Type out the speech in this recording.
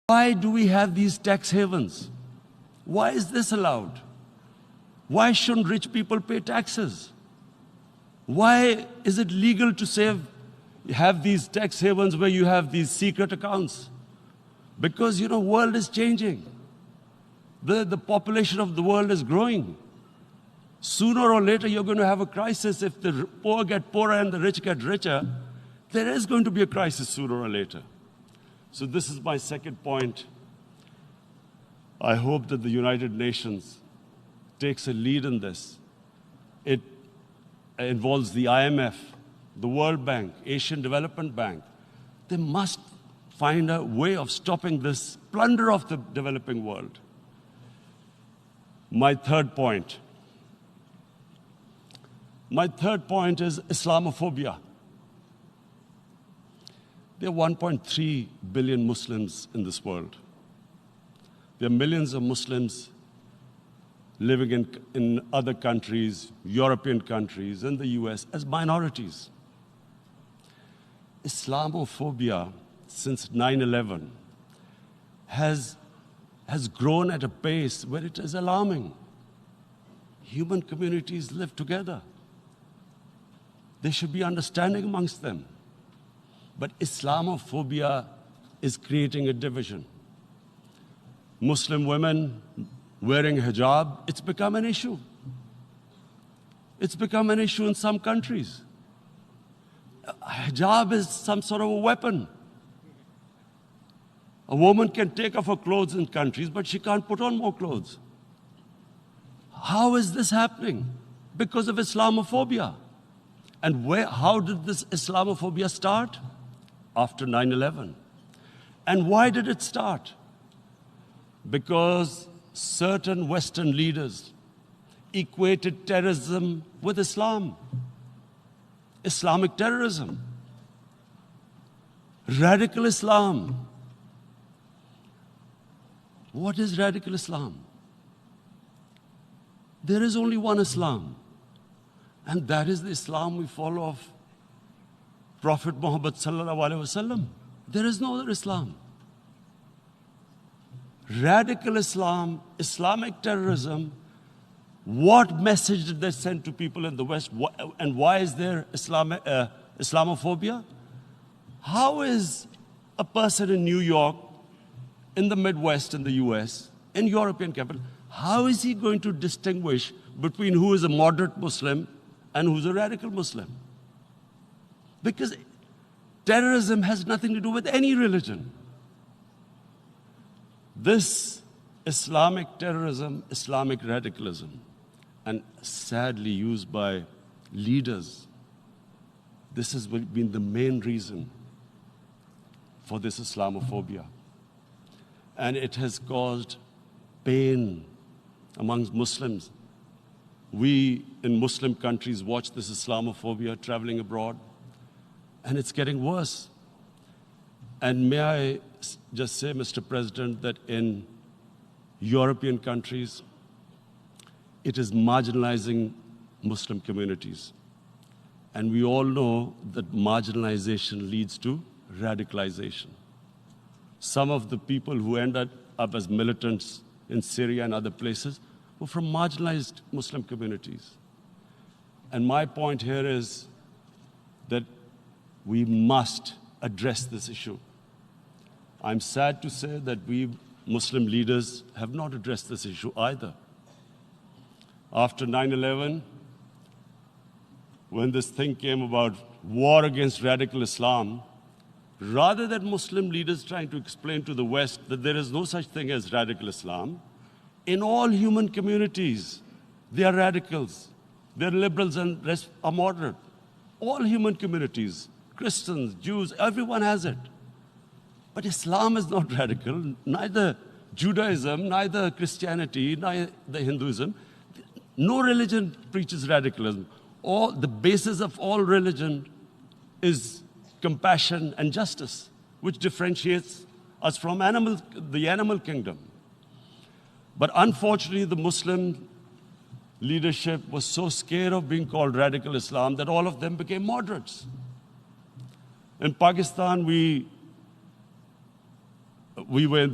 Why do we have these tax havens? Why is this allowed? Why shouldn't rich people pay taxes? Why is it legal to have these tax havens where you have these secret accounts? Because, world is changing. The population of the world is growing. Sooner or later, you're going to have a crisis. If the poor get poorer and the rich get richer, there is going to be a crisis sooner or later. So this is my second point. I hope that the United Nations takes a lead in this. It involves the IMF, the World Bank, Asian Development Bank. They must find a way of stopping this plunder of the developing world. My third point is Islamophobia. There are 1.3 billion Muslims in this world. There are millions of Muslims living in other countries, European countries, in the US, as minorities. Islamophobia, since 9/11, has grown at a pace where it is alarming. Human communities live together. There should be understanding amongst them. But Islamophobia is creating a division. Muslim women wearing hijab, it's become an issue. It's become an issue in some countries. Hijab is some sort of a weapon. A woman can take off her clothes in countries, but she can't put on more clothes. How is this happening? Because of Islamophobia. And how did this Islamophobia start? After 9/11. And why did it start? Because certain Western leaders equated terrorism with Islam. Islamic terrorism. Radical Islam. What is radical Islam? There is only one Islam. And that is the Islam we follow of Prophet Muhammad sallallahu alaihi wasallam. There is no other Islam. Radical Islam, Islamic terrorism, what message did they send to people in the West? And why is there Islamophobia? How is a person in New York, in the Midwest, in the US, in European capital, how is he going to distinguish between who is a moderate Muslim and who's a radical Muslim? Because terrorism has nothing to do with any religion. This Islamic terrorism, Islamic radicalism, and sadly used by leaders, this has been the main reason for this Islamophobia. And it has caused pain amongst Muslims. We in Muslim countries watch this Islamophobia traveling abroad, and it's getting worse. And may I just say, Mr. President, that in European countries, it is marginalizing Muslim communities. And we all know that marginalization leads to radicalization. Some of the people who ended up as militants in Syria and other places were from marginalized Muslim communities. And my point here is that we must address this issue. I'm sad to say that we Muslim leaders have not addressed this issue either. After 9/11, when this thing came about war against radical Islam, rather than Muslim leaders trying to explain to the West that there is no such thing as radical Islam, in all human communities, they are radicals. They're liberals and rest are moderate. All human communities, Christians, Jews, everyone has it. But Islam is not radical, neither Judaism, neither Christianity, neither Hinduism. No religion preaches radicalism. The basis of all religion is compassion and justice, which differentiates us from the animal kingdom. But unfortunately, the Muslim leadership was so scared of being called radical Islam that all of them became moderates. In Pakistan, we were in the